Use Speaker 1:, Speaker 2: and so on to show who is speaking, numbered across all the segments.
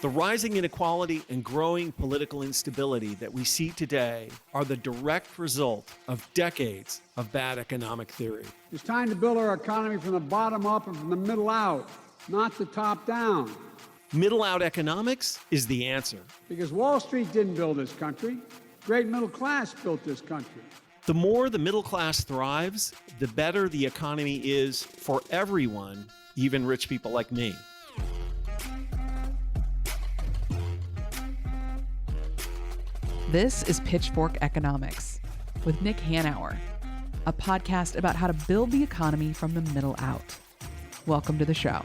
Speaker 1: The rising inequality and growing political instability that we see today are the direct result of decades of bad economic theory.
Speaker 2: It's time to build our economy from the bottom up and from the middle out, not the top down.
Speaker 1: Middle-out economics is the answer.
Speaker 2: Because Wall Street didn't build this country. Great middle class built this country.
Speaker 1: The more the middle class thrives, the better the economy is for everyone, even rich people like me.
Speaker 3: This is Pitchfork Economics with Nick Hanauer, a podcast about how to build the economy from the middle out. Welcome to the show.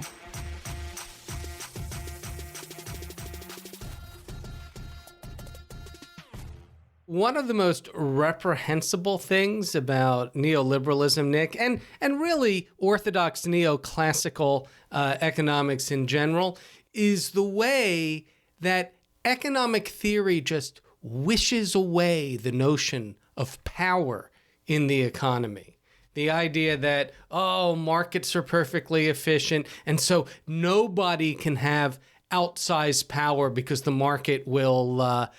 Speaker 4: One of the most reprehensible things about neoliberalism, Nick, and really orthodox neoclassical economics in general, is the way that economic theory just wishes away the notion of power in the economy. The idea that, markets are perfectly efficient, and so nobody can have outsized power because the market will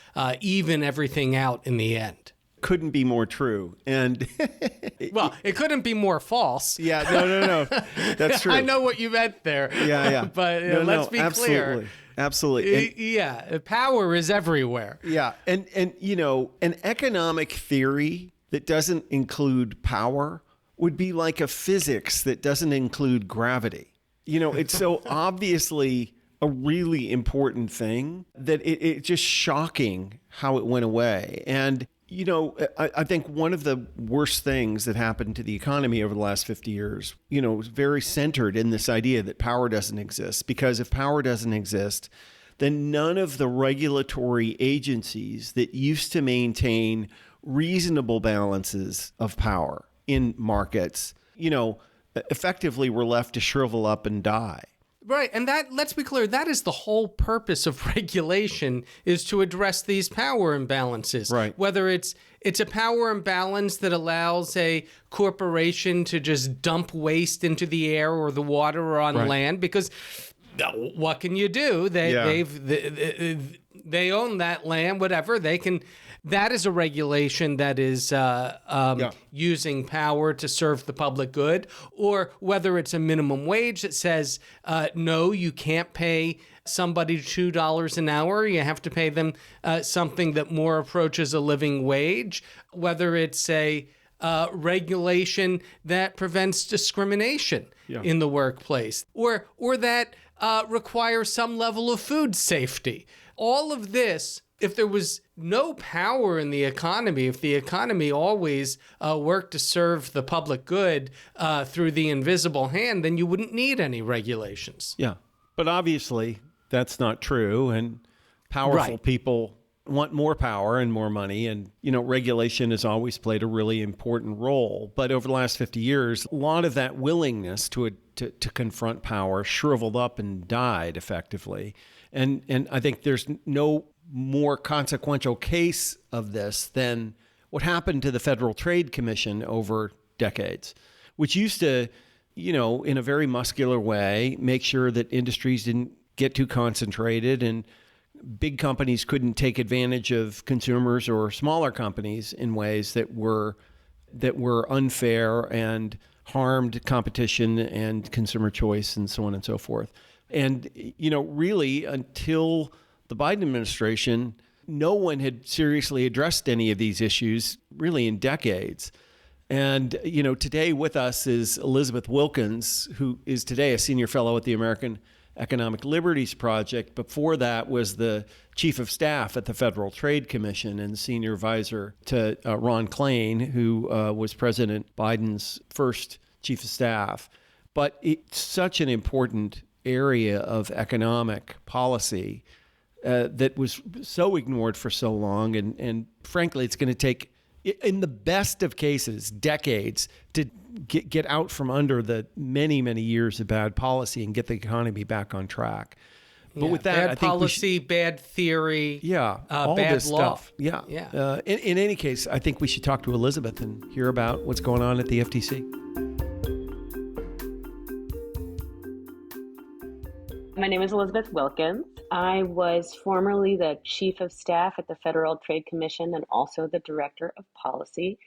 Speaker 4: even everything out in the end.
Speaker 1: Couldn't be more true. And
Speaker 4: well, it couldn't be more false.
Speaker 1: Yeah, no. That's true.
Speaker 4: I know what you meant there.
Speaker 1: Yeah.
Speaker 4: But let's be clear.
Speaker 1: Absolutely.
Speaker 4: Power is everywhere.
Speaker 1: Yeah. And an economic theory that doesn't include power would be like a physics that doesn't include gravity. It's so obviously a really important thing that it's just shocking how it went away. And, I think one of the worst things that happened to the economy over the last 50 years, was very centered in this idea that power doesn't exist. Because if power doesn't exist, then none of the regulatory agencies that used to maintain reasonable balances of power in markets, effectively were left to shrivel up and die.
Speaker 4: Right. And that, let's be clear, that is the whole purpose of regulation, is to address these power imbalances.
Speaker 1: Right.
Speaker 4: Whether it's a power imbalance that allows a corporation to just dump waste into the air or the water or on land, because what can you do? They own that land, whatever. They can. That is a regulation that is using power to serve the public good. Or whether it's a minimum wage that says, no, you can't pay somebody $2 an hour. You have to pay them something that more approaches a living wage. Whether it's a regulation that prevents discrimination in the workplace, or that requires some level of food safety. All of this, if there was no power in the economy, if the economy always worked to serve the public good through the invisible hand, then you wouldn't need any regulations.
Speaker 1: Yeah. But obviously, that's not true. And powerful people want more power and more money. And, regulation has always played a really important role. But over the last 50 years, a lot of that willingness to confront power shriveled up and died effectively. And I think there's no more consequential case of this than what happened to the Federal Trade Commission over decades, which used to, in a very muscular way, make sure that industries didn't get too concentrated and big companies couldn't take advantage of consumers or smaller companies in ways that were unfair and harmed competition and consumer choice and so on and so forth. And, really until the Biden administration, no one had seriously addressed any of these issues really in decades. And, today with us is Elizabeth Wilkins, who is today a senior fellow at the American Economic Liberties Project. Before that was the chief of staff at the Federal Trade Commission and senior advisor to Ron Klain, who was President Biden's first chief of staff. But it's such an important area of economic policy that was so ignored for so long. And frankly, it's going to take, in the best of cases, decades to get out from under the many, many years of bad policy and get the economy back on track. But with that,
Speaker 4: bad
Speaker 1: I think
Speaker 4: policy, bad theory,
Speaker 1: all
Speaker 4: bad
Speaker 1: this
Speaker 4: law.
Speaker 1: stuff. In any case, I think we should talk to Elizabeth and hear about what's going on at the FTC.
Speaker 5: My name is Elizabeth Wilkins. I was formerly the Chief of Staff at the Federal Trade Commission and also the Director of Policy.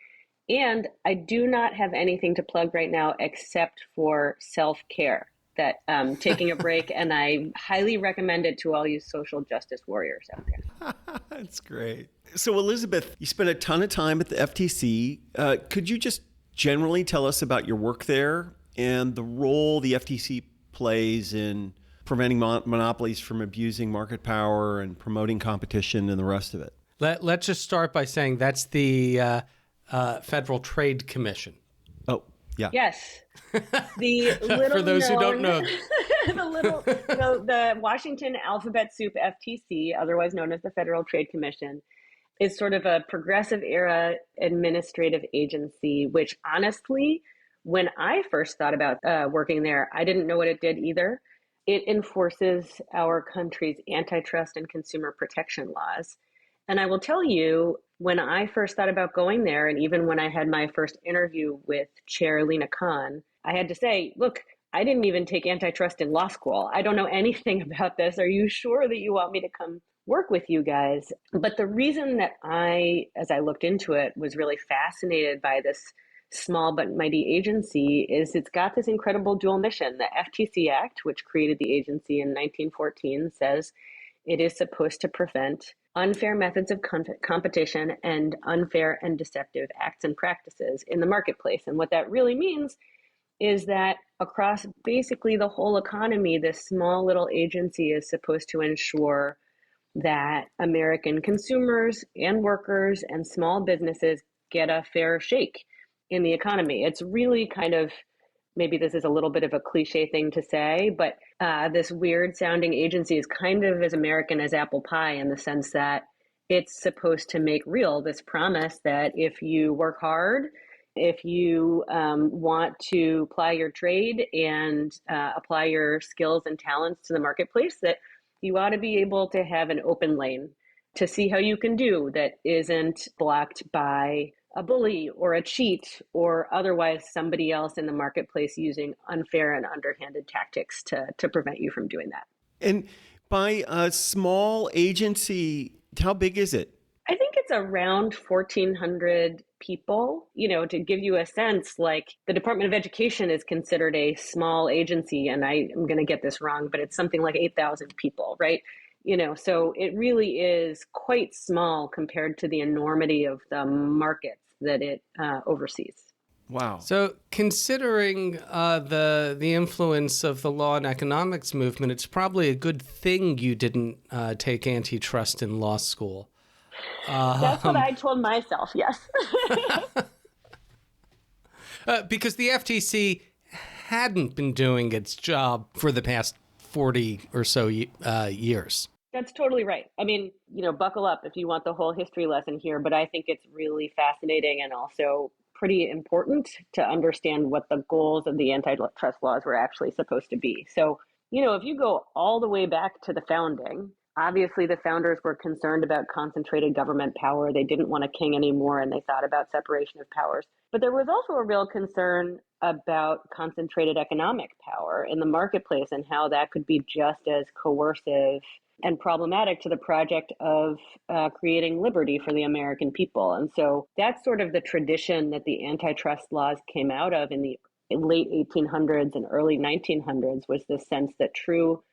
Speaker 5: And I do not have anything to plug right now except for self-care, that taking a break, and I highly recommend it to all you social justice warriors out there.
Speaker 1: That's great. So Elizabeth, you spent a ton of time at the FTC. Could you just generally tell us about your work there and the role the FTC plays in preventing monopolies from abusing market power and promoting competition and the rest of it?
Speaker 4: Let's just start by saying that's the Federal Trade Commission.
Speaker 1: Oh, yeah.
Speaker 5: Yes. The little
Speaker 4: For those who don't know.
Speaker 5: the Washington alphabet soup FTC, otherwise known as the Federal Trade Commission, is sort of a progressive era administrative agency, which honestly, when I first thought about working there, I didn't know what it did either. It enforces our country's antitrust and consumer protection laws. And I will tell you, when I first thought about going there, and even when I had my first interview with Chair Lena Khan, I had to say, look, I didn't even take antitrust in law school. I don't know anything about this. Are you sure that you want me to come work with you guys? But the reason that I, as I looked into it, was really fascinated by this small but mighty agency is it's got this incredible dual mission. The FTC Act, which created the agency in 1914, says it is supposed to prevent unfair methods of competition and unfair and deceptive acts and practices in the marketplace. And what that really means is that across basically the whole economy, this small little agency is supposed to ensure that American consumers and workers and small businesses get a fair shake in the economy. It's really kind of, maybe this is a little bit of a cliche thing to say, but this weird sounding agency is kind of as American as apple pie in the sense that it's supposed to make real this promise that if you work hard, if you want to apply your trade and apply your skills and talents to the marketplace, that you ought to be able to have an open lane to see how you can do that isn't blocked by a bully or a cheat or otherwise somebody else in the marketplace using unfair and underhanded tactics to prevent you from doing that.
Speaker 1: And by a small agency, how big is it?
Speaker 5: I think it's around 1,400 people. You know, to give you a sense, like the Department of Education is considered a small agency, and I am going to get this wrong, but it's something like 8,000 people, right? You know, so it really is quite small compared to the enormity of the markets that it oversees.
Speaker 1: Wow.
Speaker 4: So considering the influence of the law and economics movement, it's probably a good thing you didn't take antitrust in law school.
Speaker 5: That's what I told myself, yes.
Speaker 4: Because the FTC hadn't been doing its job for the past 40 or so years.
Speaker 5: That's totally right. I mean, you know, buckle up if you want the whole history lesson here, but I think it's really fascinating and also pretty important to understand what the goals of the antitrust laws were actually supposed to be. So, you know, if you go all the way back to the founding, obviously the founders were concerned about concentrated government power. They didn't want a king anymore, and they thought about separation of powers. But there was also a real concern about concentrated economic power in the marketplace and how that could be just as coercive and problematic to the project of creating liberty for the American people. And so that's sort of the tradition that the antitrust laws came out of in the late 1800s and early 1900s, was this sense that true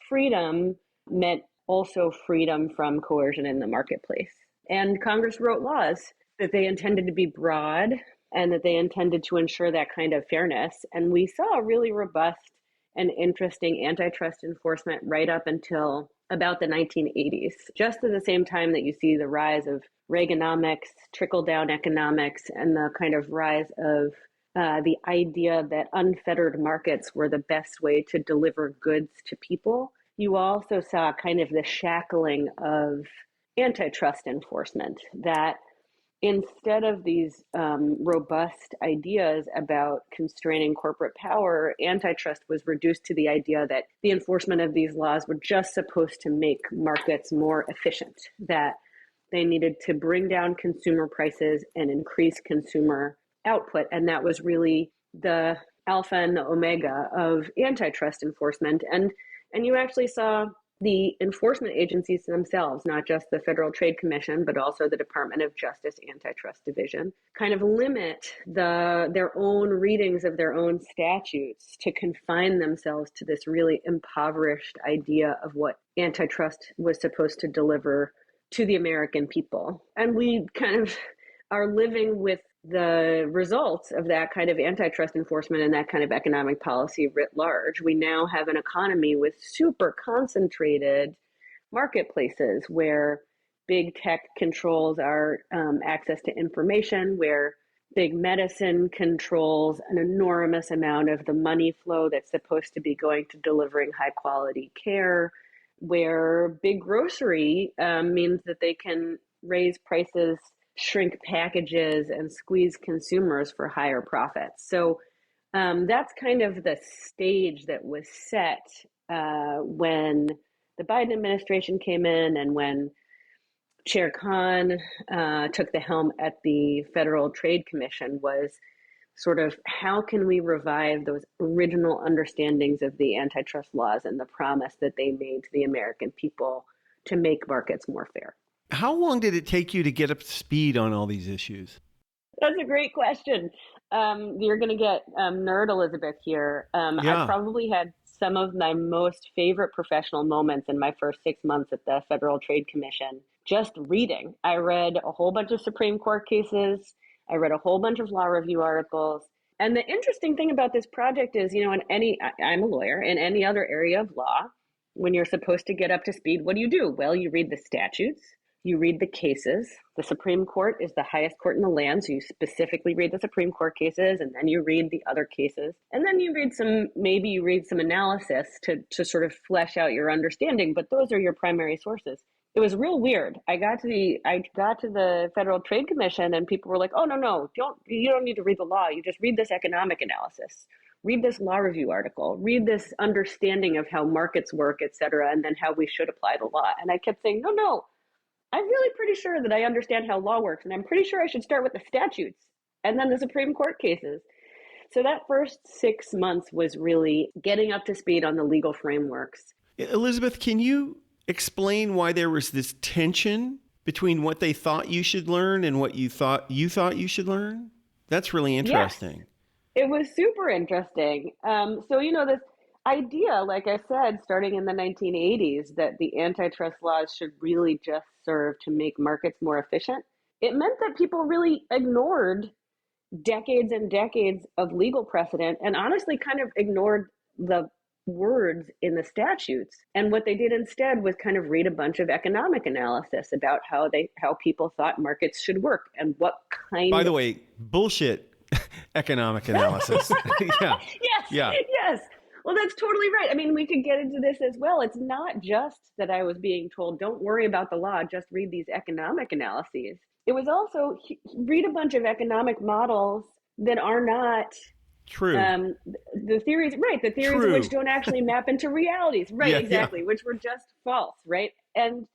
Speaker 5: freedom meant also freedom from coercion in the marketplace. And Congress wrote laws that they intended to be broad and that they intended to ensure that kind of fairness. And we saw a really robust and interesting antitrust enforcement right up until about the 1980s, just at the same time that you see the rise of Reaganomics, trickle-down economics, and the kind of rise of the idea that unfettered markets were the best way to deliver goods to people. You also saw kind of the shackling of antitrust enforcement, that instead of these robust ideas about constraining corporate power, antitrust was reduced to the idea that the enforcement of these laws were just supposed to make markets more efficient, that they needed to bring down consumer prices and increase consumer output. And that was really the alpha and the omega of antitrust enforcement. And And you actually saw the enforcement agencies themselves, not just the Federal Trade Commission, but also the Department of Justice Antitrust Division, kind of limit their own readings of their own statutes to confine themselves to this really impoverished idea of what antitrust was supposed to deliver to the American people. And we kind of are living with the results of that kind of antitrust enforcement and that kind of economic policy writ large. We now have an economy with super concentrated marketplaces where big tech controls our access to information, where big medicine controls an enormous amount of the money flow that's supposed to be going to delivering high quality care, where big grocery means that they can raise prices, shrink packages, and squeeze consumers for higher profits. So that's kind of the stage that was set when the Biden administration came in and when Chair Khan took the helm at the Federal Trade Commission, was sort of how can we revive those original understandings of the antitrust laws and the promise that they made to the American people to make markets more fair.
Speaker 1: How long did it take you to get up to speed on all these issues?
Speaker 5: That's a great question. You're going to get nerd Elizabeth here. I probably had some of my most favorite professional moments in my first 6 months at the Federal Trade Commission, just reading. I read a whole bunch of Supreme Court cases. I read a whole bunch of law review articles. And the interesting thing about this project is, I'm a lawyer, in any other area of law, when you're supposed to get up to speed, what do? Well, you read the statutes. You read the cases. The Supreme Court is the highest court in the land, so you specifically read the Supreme Court cases, and then you read the other cases. And then you read some analysis to sort of flesh out your understanding, but those are your primary sources. It was real weird. I got to the Federal Trade Commission and people were like, oh, no, you don't need to read the law. You just read this economic analysis. Read this law review article. Read this understanding of how markets work, et cetera, and then how we should apply the law. And I kept saying, no. I'm really pretty sure that I understand how law works, and I'm pretty sure I should start with the statutes and then the Supreme Court cases. So that first 6 months was really getting up to speed on the legal frameworks.
Speaker 1: Elizabeth, can you explain why there was this tension between what they thought you should learn and what you thought you should learn? That's really interesting.
Speaker 5: Yes, it was super interesting. This idea, like I said, starting in the 1980s, that the antitrust laws should really just serve to make markets more efficient, it meant that people really ignored decades and decades of legal precedent and honestly kind of ignored the words in the statutes. And what they did instead was kind of read a bunch of economic analysis about how people thought markets should work and what kind
Speaker 1: By the way, bullshit economic analysis. Yeah.
Speaker 5: Yes. Well, that's totally right. I mean, we could get into this as well. It's not just that I was being told, don't worry about the law, just read these economic analyses. It was also read a bunch of economic models that are not
Speaker 1: true.
Speaker 5: The theories of which don't actually map into realities. Right, yeah, exactly, yeah. Which were just false, right? And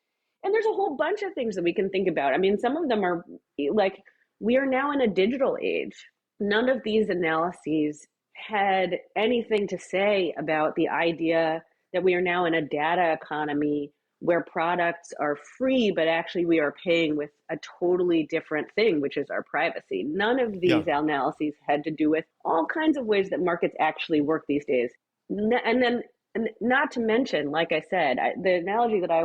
Speaker 5: there's a whole bunch of things that we can think about. I mean, some of them are like, we are now in a digital age. None of these analyses had anything to say about the idea that we are now in a data economy where products are free, but actually we are paying with a totally different thing, which is our privacy. None of these analyses had to do with all kinds of ways that markets actually work these days. And not to mention, like I said, the analogy that I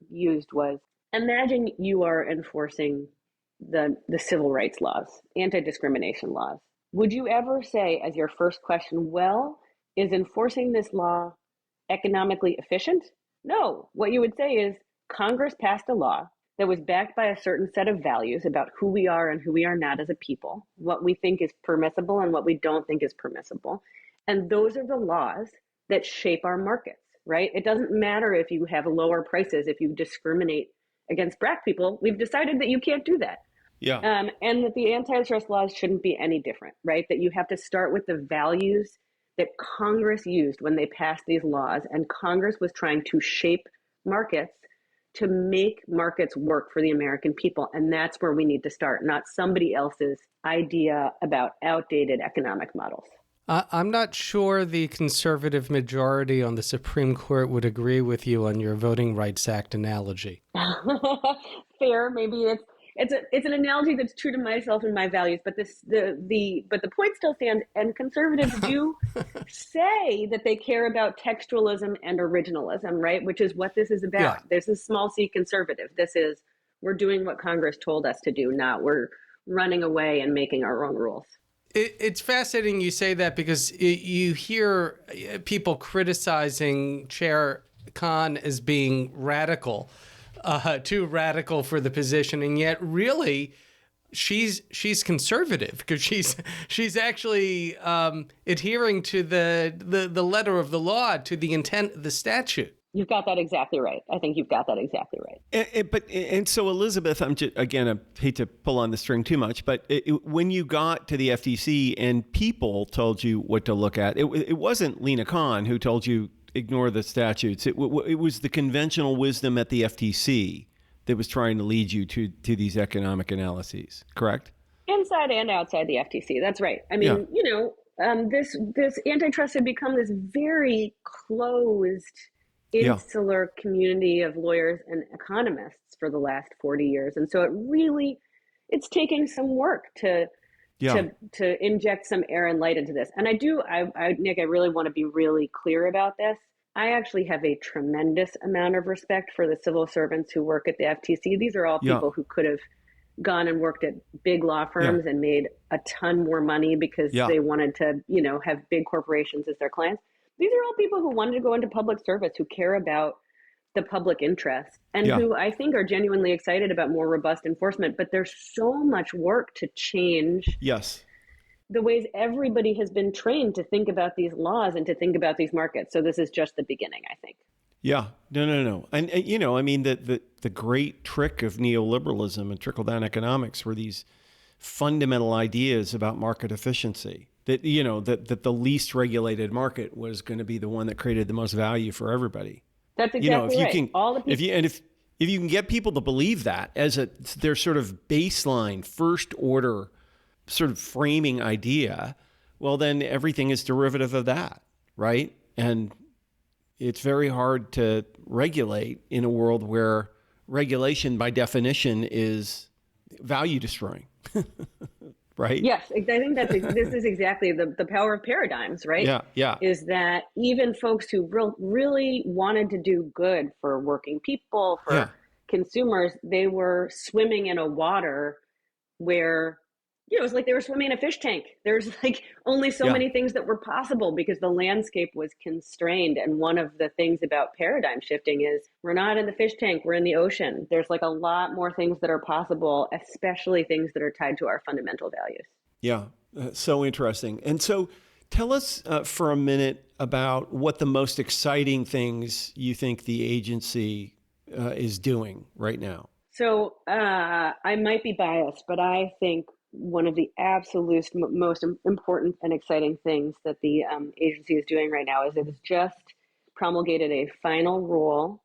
Speaker 5: used was, imagine you are enforcing the civil rights laws, anti-discrimination laws. Would you ever say as your first question, well, is enforcing this law economically efficient? No. What you would say is Congress passed a law that was backed by a certain set of values about who we are and who we are not as a people, what we think is permissible and what we don't think is permissible. And those are the laws that shape our markets, right? It doesn't matter if you have lower prices, if you discriminate against Black people. We've decided that you can't do that.
Speaker 1: Yeah.
Speaker 5: And that the antitrust laws shouldn't be any different, right? That you have to start with the values that Congress used when they passed these laws. And Congress was trying to shape markets to make markets work for the American people. And that's where we need to start, not somebody else's idea about outdated economic models.
Speaker 4: I'm not sure the conservative majority on the Supreme Court would agree with you on your Voting Rights Act analogy.
Speaker 5: Fair, maybe it's an analogy that's true to myself and my values, but the point still stands. And conservatives do say that they care about textualism and originalism, right? Which is what this is about.
Speaker 4: Yeah.
Speaker 5: This is small c conservative. This is, we're doing what Congress told us to do, not we're running away and making our own rules.
Speaker 4: It's fascinating you say that, because you hear people criticizing Chair Khan as being radical, too radical for the position, and yet really she's conservative, because she's actually adhering to the letter of the law, to the intent of the statute.
Speaker 5: You've got that exactly right. I think you've got that exactly right.
Speaker 1: And so, Elizabeth, I hate to pull on the string too much, but when you got to the FTC and people told you what to look at, it wasn't Lina Khan who told you ignore the statutes. It was the conventional wisdom at the FTC that was trying to lead you to these economic analyses, correct?
Speaker 5: Inside and outside the FTC. That's right. I mean, this antitrust had become this very closed, insular community of lawyers and economists for the last 40 years. And so it's taking some work to inject some air and light into this. And Nick, I really want to be really clear about this. I actually have a tremendous amount of respect for the civil servants who work at the FTC. These are all people who could have gone and worked at big law firms and made a ton more money because they wanted to, have big corporations as their clients. These are all people who wanted to go into public service, who care about the public interest, and who I think are genuinely excited about more robust enforcement. But there's so much work to change the ways everybody has been trained to think about these laws and to think about these markets. So this is just the beginning, I think.
Speaker 1: Yeah, no. And I mean, the great trick of neoliberalism and trickle-down economics were these fundamental ideas about market efficiency. That that the least regulated market was going to be the one that created the most value for everybody.
Speaker 5: That's exactly right.
Speaker 1: If you can get people to believe that as their sort of baseline first order sort of framing idea, well, then everything is derivative of that, right? And it's very hard to regulate in a world where regulation by definition is value destroying. Right?
Speaker 5: Yes, I think this is exactly the power of paradigms, right?
Speaker 1: Yeah.
Speaker 5: Is that even folks who really wanted to do good for working people, for consumers, they were swimming in a water where, it was like they were swimming in a fish tank. There's like only so many things that were possible because the landscape was constrained. And one of the things about paradigm shifting is we're not in the fish tank, we're in the ocean. There's like a lot more things that are possible, especially things that are tied to our fundamental values.
Speaker 1: Yeah, so interesting. And so tell us for a minute about what the most exciting things you think the agency is doing right now.
Speaker 5: So I might be biased, but I think one of the absolute most important and exciting things that the agency is doing right now is it has just promulgated a final rule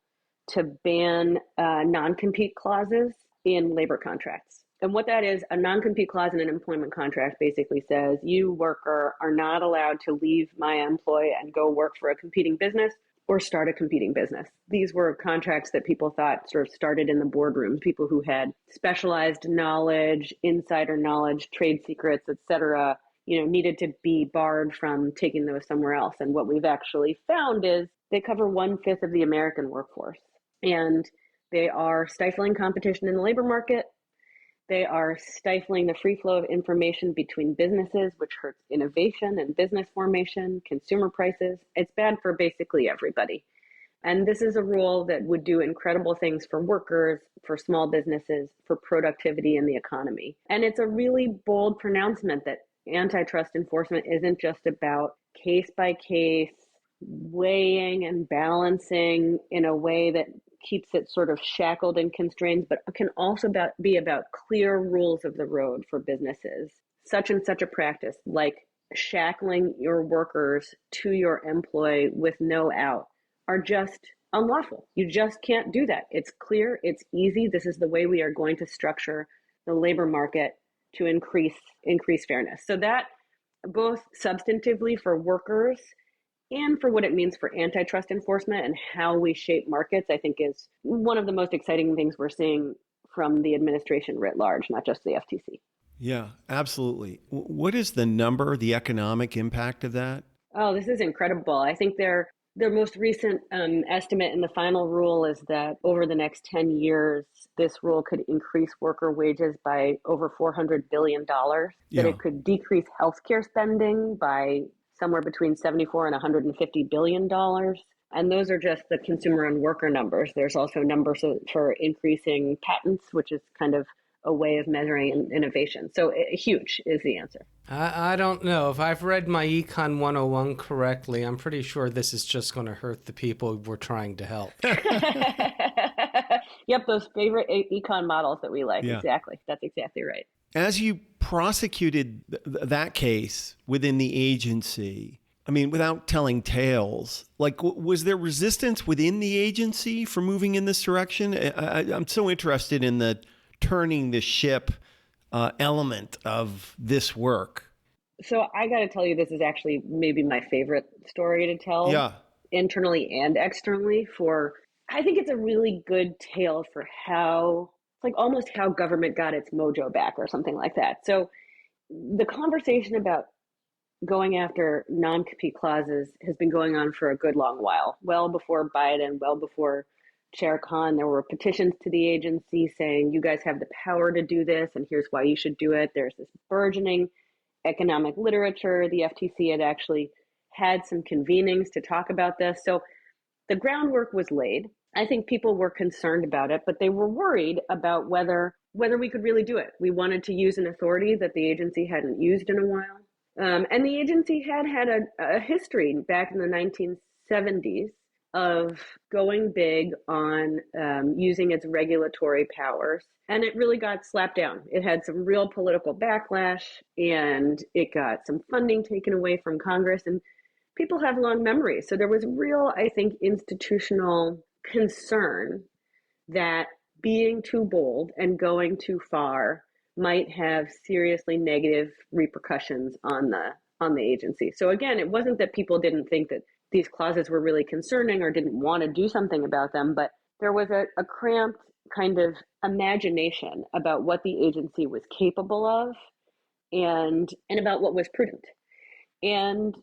Speaker 5: to ban non-compete clauses in labor contracts. And what that is, a non-compete clause in an employment contract basically says you, worker, are not allowed to leave my employ and go work for a competing business or start a competing business. These were contracts that people thought sort of started in the boardroom, people who had specialized knowledge, insider knowledge, trade secrets, et cetera, needed to be barred from taking those somewhere else. And what we've actually found is they cover 1/5 of the American workforce, and they are stifling competition in the labor market. They are stifling the free flow of information between businesses, which hurts innovation and business formation, consumer prices. It's bad for basically everybody. And this is a rule that would do incredible things for workers, for small businesses, for productivity in the economy. And it's a really bold pronouncement that antitrust enforcement isn't just about case by case weighing and balancing in a way that keeps it sort of shackled and constrained, but can also be about clear rules of the road for businesses. Such and such a practice, like shackling your workers to your employee with no out, are just unlawful. You just can't do that. It's clear, it's easy. This is the way we are going to structure the labor market to increase fairness. So that both substantively for workers and for what it means for antitrust enforcement and how we shape markets, I think is one of the most exciting things we're seeing from the administration writ large, not just the FTC.
Speaker 1: Yeah, absolutely. What is the number, the economic impact of that?
Speaker 5: Oh, this is incredible. I think their most recent estimate in the final rule is that over the next 10 years, this rule could increase worker wages by over $400 billion, that it could decrease healthcare spending by somewhere between $74 and $150 billion. And those are just the consumer and worker numbers. There's also numbers for increasing patents, which is kind of a way of measuring innovation. So huge is the answer.
Speaker 4: I don't know. If I've read my Econ 101 correctly, I'm pretty sure this is just going to hurt the people we're trying to help.
Speaker 5: Yep, those favorite econ models that we like. Yeah. Exactly. That's exactly right.
Speaker 1: As you prosecuted that case within the agency, I mean, without telling tales, like, was there resistance within the agency for moving in this direction? I'm so interested in the turning the ship element of this work.
Speaker 5: So I got to tell you, this is actually maybe my favorite story to tell, internally and externally. I think it's a really good tale for how, like almost how government got its mojo back or something like that. So the conversation about going after non-compete clauses has been going on for a good long while, well before Biden, well before Chair Khan. There were petitions to the agency saying, you guys have the power to do this, and here's why you should do it. There's this burgeoning economic literature. The FTC had actually had some convenings to talk about this. So the groundwork was laid. I think people were concerned about it, but they were worried about whether we could really do it. We wanted to use an authority that the agency hadn't used in a while. And the agency had a history back in the 1970s of going big on using its regulatory powers. And it really got slapped down. It had some real political backlash, and it got some funding taken away from Congress. And people have long memories. So there was real, I think, institutional concern that being too bold and going too far might have seriously negative repercussions on the agency. So again, it wasn't that people didn't think that these clauses were really concerning or didn't want to do something about them, but there was a cramped kind of imagination about what the agency was capable of and about what was prudent. And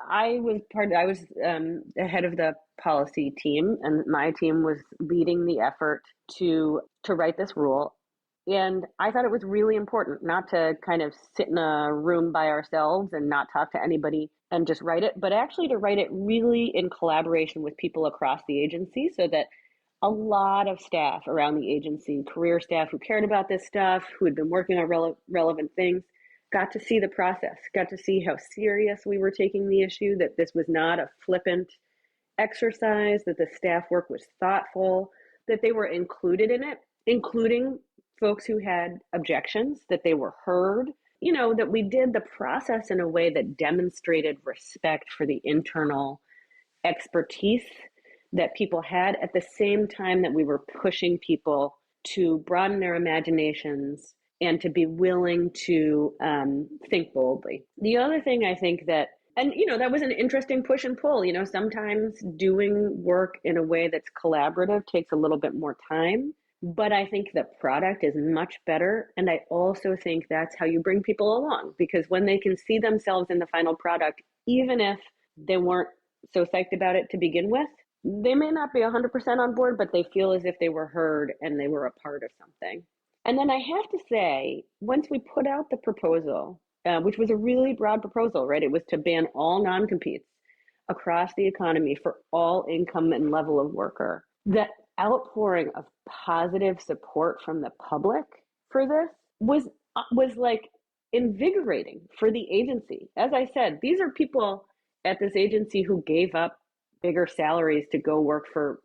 Speaker 5: I was the head of the policy team, and my team was leading the effort to write this rule. And I thought it was really important not to kind of sit in a room by ourselves and not talk to anybody and just write it, but actually to write it really in collaboration with people across the agency so that a lot of staff around the agency, career staff who cared about this stuff, who had been working on relevant things, got to see the process, got to see how serious we were taking the issue, that this was not a flippant exercise, that the staff work was thoughtful, that they were included in it, including folks who had objections, that they were heard, that we did the process in a way that demonstrated respect for the internal expertise that people had at the same time that we were pushing people to broaden their imaginations and to be willing to think boldly. The other thing I think that was an interesting push and pull. Sometimes doing work in a way that's collaborative takes a little bit more time, but I think the product is much better. And I also think that's how you bring people along, because when they can see themselves in the final product, even if they weren't so psyched about it to begin with, they may not be 100% on board, but they feel as if they were heard and they were a part of something. And then I have to say, once we put out the proposal, which was a really broad proposal, right? It was to ban all non-competes across the economy for all income and level of worker. The outpouring of positive support from the public for this was like invigorating for the agency. As I said, these are people at this agency who gave up bigger salaries to go work for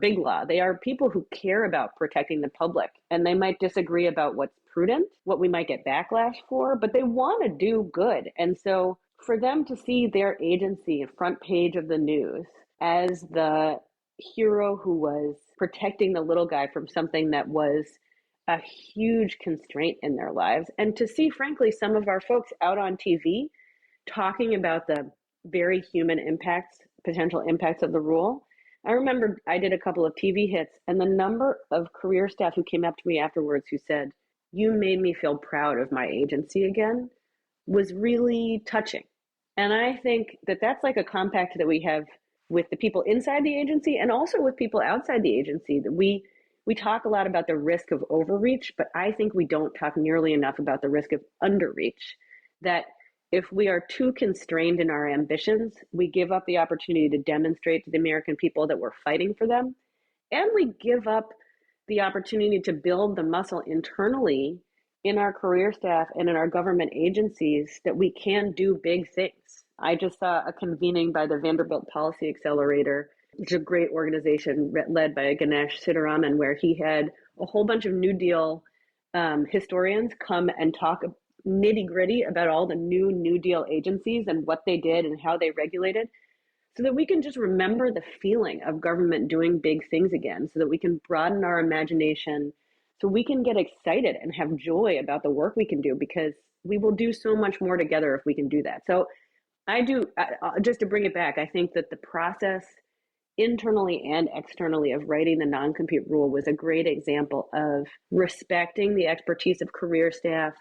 Speaker 5: big law. They are people who care about protecting the public, and they might disagree about what's prudent, what we might get backlash for, but they want to do good. And so for them to see their agency front page of the news as the hero who was protecting the little guy from something that was a huge constraint in their lives, and to see, frankly, some of our folks out on TV talking about the very human impacts, potential impacts of the rule. I remember I did a couple of TV hits, and the number of career staff who came up to me afterwards who said, "You made me feel proud of my agency again," was really touching. And I think that that's like a compact that we have with the people inside the agency and also with people outside the agency, that we talk a lot about the risk of overreach, but I think we don't talk nearly enough about the risk of underreach. That if we are too constrained in our ambitions, we give up the opportunity to demonstrate to the American people that we're fighting for them. And we give up the opportunity to build the muscle internally in our career staff and in our government agencies that we can do big things. I just saw a convening by the Vanderbilt Policy Accelerator, which is a great organization led by Ganesh Siddharaman, where he had a whole bunch of New Deal historians come and talk nitty gritty about all the New Deal agencies and what they did and how they regulated, so that we can just remember the feeling of government doing big things again, so that we can broaden our imagination, so we can get excited and have joy about the work we can do, because we will do so much more together if we can do that. So just to bring it back, I think that the process internally and externally of writing the non-compete rule was a great example of respecting the expertise of career staff,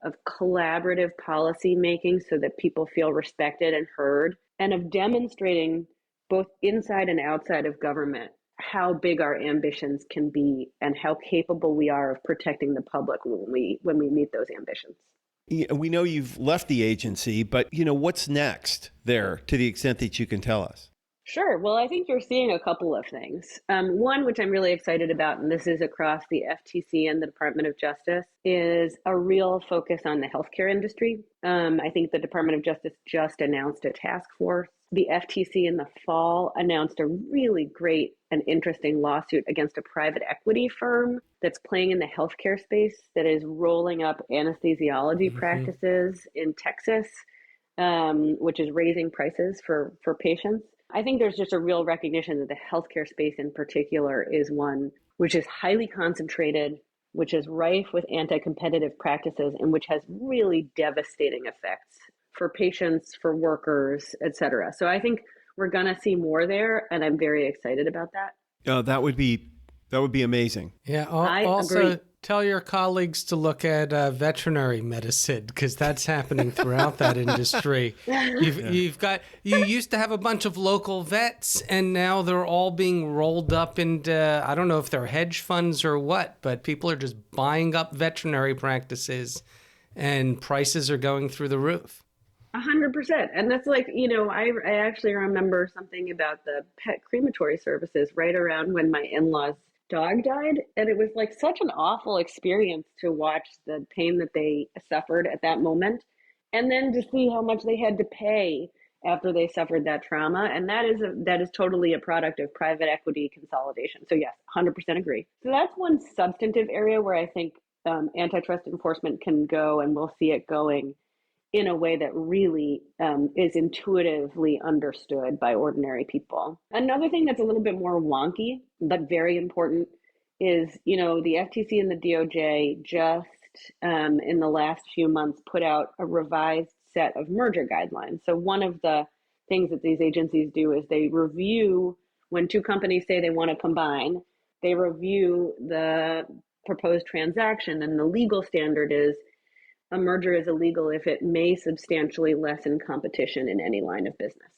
Speaker 5: of collaborative policy making so that people feel respected and heard, and of demonstrating both inside and outside of government how big our ambitions can be and how capable we are of protecting the public when we meet those ambitions.
Speaker 1: We know you've left the agency, but what's next there, to the extent that you can tell us?
Speaker 5: Sure. Well, I think you're seeing a couple of things. One, which I'm really excited about, and this is across the FTC and the Department of Justice, is a real focus on the healthcare industry. I think the Department of Justice just announced a task force. The FTC in the fall announced a really great and interesting lawsuit against a private equity firm that's playing in the healthcare space, that is rolling up anesthesiology practices in Texas, which is raising prices for patients. I think there's just a real recognition that the healthcare space in particular is one which is highly concentrated, which is rife with anti-competitive practices, and which has really devastating effects for patients, for workers, et cetera. So I think we're going to see more there, and I'm very excited about that.
Speaker 1: That would be amazing.
Speaker 4: Yeah.
Speaker 5: I
Speaker 4: also,
Speaker 5: agree.
Speaker 4: tell your colleagues to look at veterinary medicine, because that's happening throughout that industry. You used to have a bunch of local vets, and now they're all being rolled up into, I don't know if they're hedge funds or what, but people are just buying up veterinary practices, and prices are going through the roof.
Speaker 5: 100%. And that's like, I actually remember something about the pet crematory services right around when my in-laws' dog died. And it was like such an awful experience to watch the pain that they suffered at that moment. And then to see how much they had to pay after they suffered that trauma. And that is totally a product of private equity consolidation. So yes, 100% agree. So that's one substantive area where I think antitrust enforcement can go, and we'll see it going in a way that really is intuitively understood by ordinary people. Another thing that's a little bit more wonky, but very important, is, the FTC and the DOJ just in the last few months put out a revised set of merger guidelines. So one of the things that these agencies do is they review, when two companies say they want to combine, they review the proposed transaction, and the legal standard is a merger is illegal if it may substantially lessen competition in any line of business.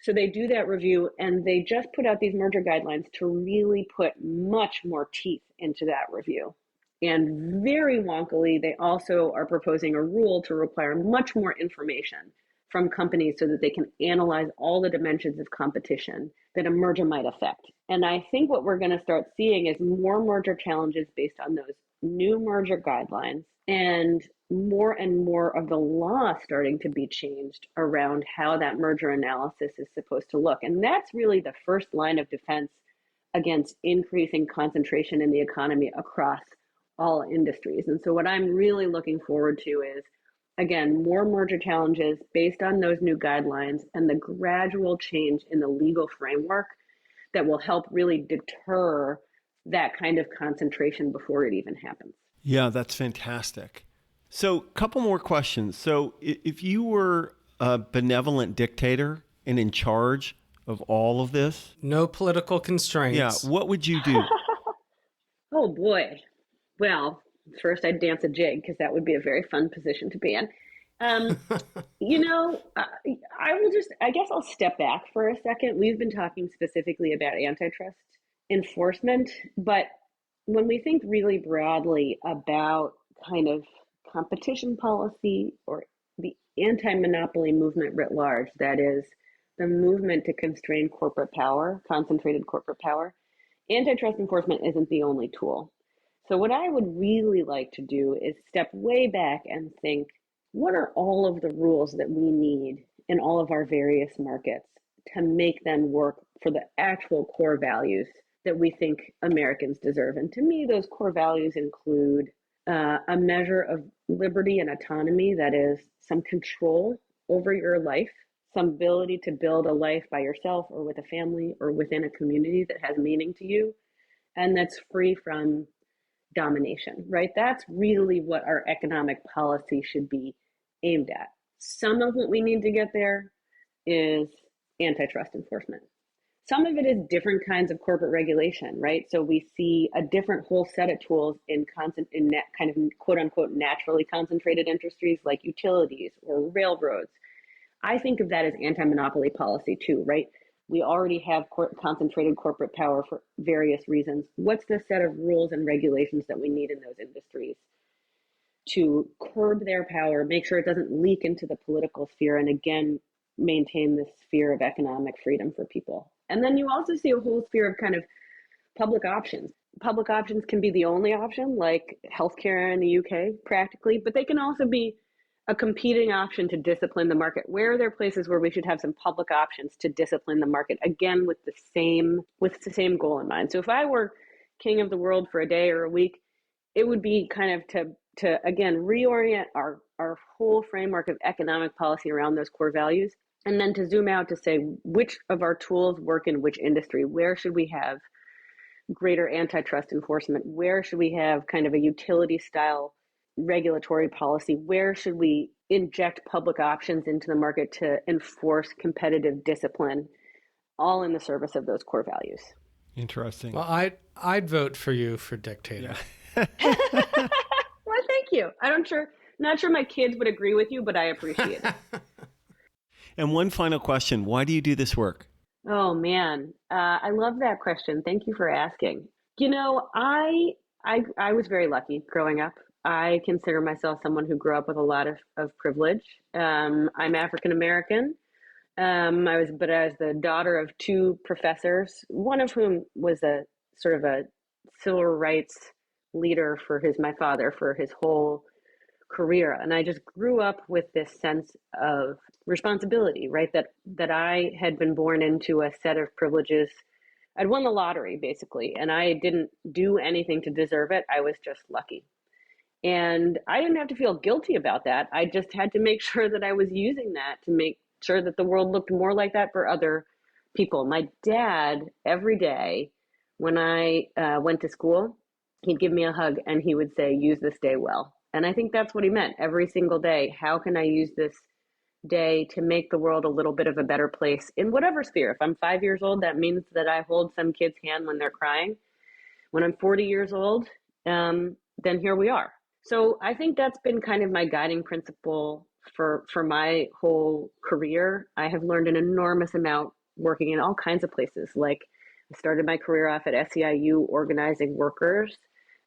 Speaker 5: So they do that review, and they just put out these merger guidelines to really put much more teeth into that review. And very wonkily, they also are proposing a rule to require much more information from companies so that they can analyze all the dimensions of competition that a merger might affect. And I think what we're going to start seeing is more merger challenges based on those new merger guidelines, and more of the law starting to be changed around how that merger analysis is supposed to look. And that's really the first line of defense against increasing concentration in the economy across all industries. And so what I'm really looking forward to is, again, more merger challenges based on those new guidelines and the gradual change in the legal framework that will help really deter that kind of concentration before it even happens.
Speaker 1: Yeah, that's fantastic. So a couple more questions. So if you were a benevolent dictator and in charge of all of this?
Speaker 4: No political constraints.
Speaker 1: Yeah. What would you do?
Speaker 5: Oh, boy. Well, first I'd dance a jig because that would be a very fun position to be in. I guess I'll step back for a second. We've been talking specifically about antitrust enforcement, but when we think really broadly about kind of competition policy or the anti-monopoly movement writ large, that is the movement to constrain corporate power, concentrated corporate power, antitrust enforcement isn't the only tool. So what I would really like to do is step way back and think, what are all of the rules that we need in all of our various markets to make them work for the actual core values that we think Americans deserve? And to me, those core values include a measure of liberty and autonomy, that is, some control over your life, some ability to build a life by yourself or with a family or within a community that has meaning to you, and that's free from domination, right? That's really what our economic policy should be aimed at. Some of what we need to get there is antitrust enforcement. Some of it is different kinds of corporate regulation, right? So we see a different whole set of tools in kind of quote unquote naturally concentrated industries like utilities or railroads. I think of that as anti-monopoly policy too, right? We already have concentrated corporate power for various reasons. What's the set of rules and regulations that we need in those industries to curb their power, make sure it doesn't leak into the political sphere, and again, maintain this sphere of economic freedom for people? And then you also see a whole sphere of kind of public options. Public options can be the only option, like healthcare in the UK, practically, but they can also be a competing option to discipline the market. Where are there places where we should have some public options to discipline the market, again with the same goal in mind? So if I were king of the world for a day or a week, it would be kind of to again reorient our whole framework of economic policy around those core values, and then to zoom out to say which of our tools work in which industry. Where should we have greater antitrust enforcement? Where should we have kind of a utility style regulatory policy? Where should we inject public options into the market to enforce competitive discipline, all in the service of those core values?
Speaker 1: Interesting.
Speaker 4: Well, I'd vote for you for dictator.
Speaker 5: Yeah. Well, thank you. Not sure my kids would agree with you, but I appreciate it.
Speaker 1: And one final question. Why do you do this work?
Speaker 5: Oh, man. I love that question. Thank you for asking. I was very lucky growing up. I consider myself someone who grew up with a lot of privilege. I'm African American. I was the daughter of two professors, one of whom was a sort of a civil rights leader for my father for his whole career. And I just grew up with this sense of responsibility, right? That I had been born into a set of privileges. I'd won the lottery, basically, and I didn't do anything to deserve it. I was just lucky. And I didn't have to feel guilty about that. I just had to make sure that I was using that to make sure that the world looked more like that for other people. My dad, every day when I went to school, he'd give me a hug and he would say, "Use this day well." And I think that's what he meant every single day. How can I use this day to make the world a little bit of a better place in whatever sphere? If I'm 5 years old, that means that I hold some kid's hand when they're crying. When I'm 40 years old, then here we are. So I think that's been kind of my guiding principle for my whole career. I have learned an enormous amount working in all kinds of places. Like I started my career off at SEIU organizing workers.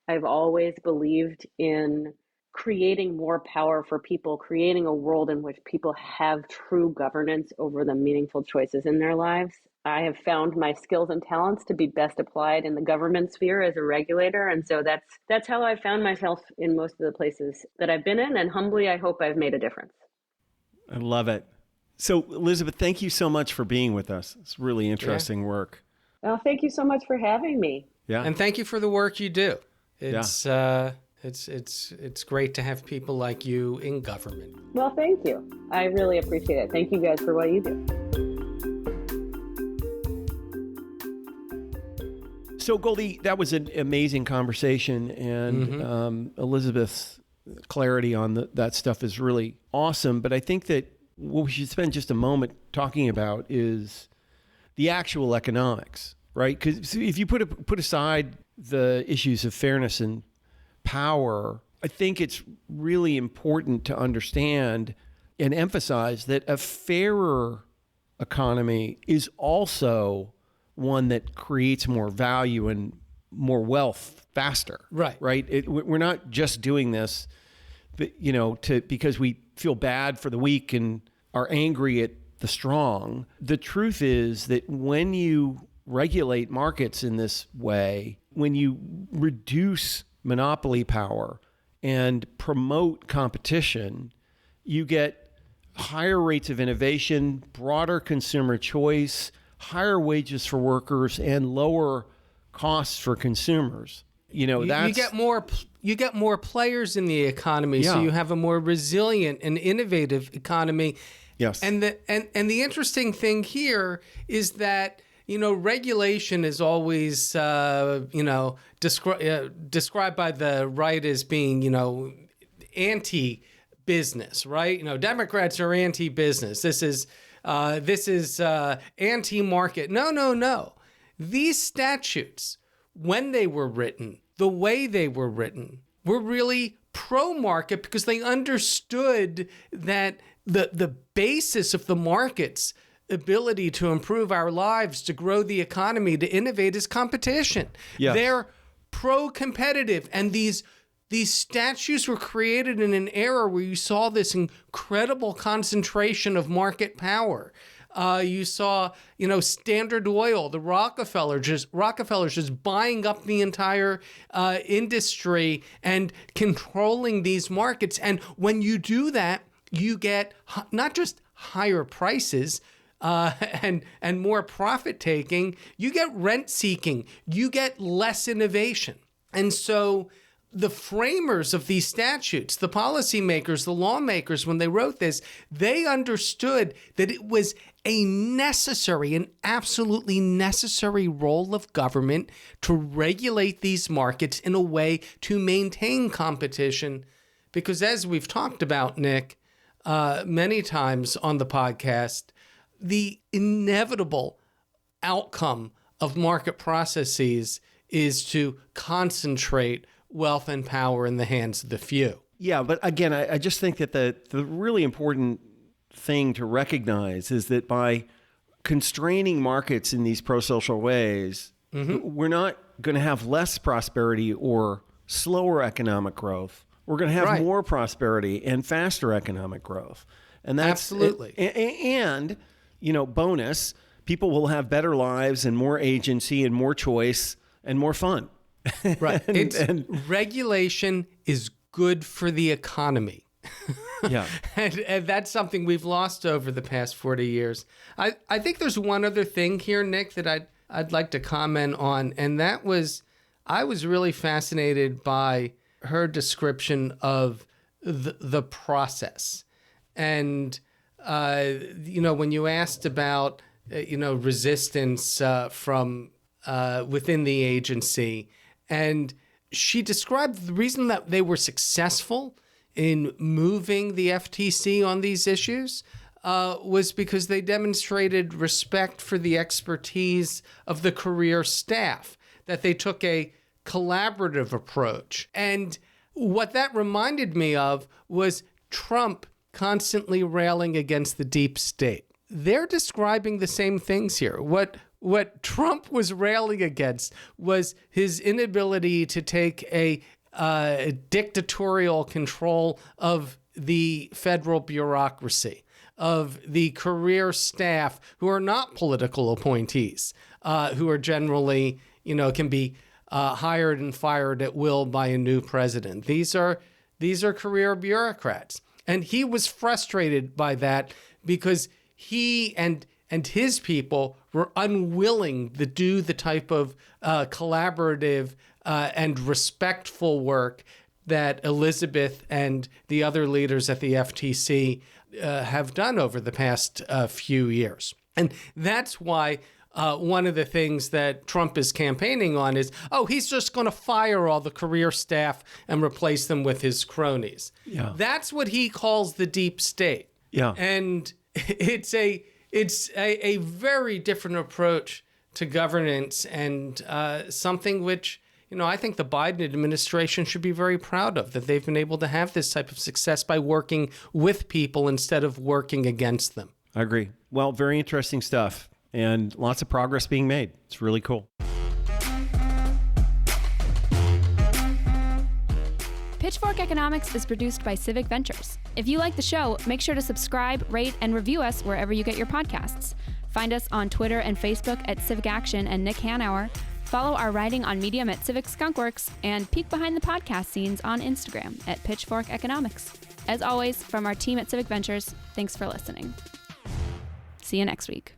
Speaker 5: I've always believed in creating more power for people, creating a world in which people have true governance over the meaningful choices in their lives. I have found my skills and talents to be best applied in the government sphere as a regulator. And so that's how I found myself in most of the places that I've been in. And humbly, I hope I've made a difference.
Speaker 1: I love it. So, Elizabeth, thank you so much for being with us. It's really interesting work.
Speaker 5: Well, thank you so much for having me.
Speaker 1: Yeah.
Speaker 4: And thank you for the work you do. It's great to have people like you in government.
Speaker 5: Well, thank you. I really appreciate it. Thank you guys for what you do.
Speaker 1: So, Goldy, that was an amazing conversation, and Elizabeth's clarity on that stuff is really awesome. But I think that what we should spend just a moment talking about is the actual economics, right? Because if you put aside the issues of fairness and power, I think it's really important to understand and emphasize that a fairer economy is also one that creates more value and more wealth faster.
Speaker 4: Right.
Speaker 1: We're not just doing this, because we feel bad for the weak and are angry at the strong. The truth is that when you regulate markets in this way, when you reduce monopoly power and promote competition, you get higher rates of innovation, broader consumer choice, higher wages for workers, and lower costs for consumers. You get more players in the economy, so you have a more resilient and innovative economy. Yes. And the interesting thing here is that regulation is always described by the right as being anti-business, right? Democrats are anti-business. This is anti-market. No. These statutes, when they were written, the way they were written, were really pro-market because they understood that the basis of the market's ability to improve our lives, to grow the economy, to innovate is competition. Yes. They're pro-competitive. And these statutes were created in an era where you saw this incredible concentration of market power. You saw, Standard Oil, the Rockefellers just buying up the entire industry and controlling these markets. And when you do that, you get not just higher prices and more profit taking, you get rent seeking, you get less innovation. And so the framers of these statutes, the policymakers, the lawmakers, when they wrote this, they understood that it was an absolutely necessary role of government to regulate these markets in a way to maintain competition. Because as we've talked about, Nick, many times on the podcast, the inevitable outcome of market processes is to concentrate wealth and power in the hands of the few. Yeah, but again, I just think that the really important thing to recognize is that by constraining markets in these pro-social ways, we're not going to have less prosperity or slower economic growth. We're going to have more prosperity and faster economic growth. And that's absolutely. And bonus, people will have better lives and more agency and more choice and more fun. Right. and regulation is good for the economy. Yeah. and that's something we've lost over the past 40 years. I think there's one other thing here, Nick, that I'd like to comment on. And that was, I was really fascinated by her description of the process. And, when you asked about, resistance from within the agency, and she described the reason that they were successful in moving the FTC on these issues was because they demonstrated respect for the expertise of the career staff, that they took a collaborative approach. And what that reminded me of was Trump constantly railing against the deep state. They're describing the same things here. What Trump was railing against was his inability to take a dictatorial control of the federal bureaucracy, of the career staff who are not political appointees, who are generally, can be hired and fired at will by a new president. These are career bureaucrats. And he was frustrated by that because he and his people were unwilling to do the type of collaborative and respectful work that Elizabeth and the other leaders at the FTC have done over the past few years. And that's why one of the things that Trump is campaigning on is, he's just going to fire all the career staff and replace them with his cronies. Yeah. That's what he calls the deep state. Yeah.
Speaker 4: And it's a very different approach to governance, and something which, I think the Biden administration should be very proud of, that they've been able to have this type of success by working with people instead of working against them.
Speaker 1: I agree. Well, very interesting stuff and lots of progress being made. It's really cool.
Speaker 6: Pitchfork Economics is produced by Civic Ventures. If you like the show, make sure to subscribe, rate, and review us wherever you get your podcasts. Find us on Twitter and Facebook at Civic Action and Nick Hanauer. Follow our writing on Medium at Civic Skunkworks, and peek behind the podcast scenes on Instagram at Pitchfork Economics. As always, from our team at Civic Ventures, thanks for listening. See you next week.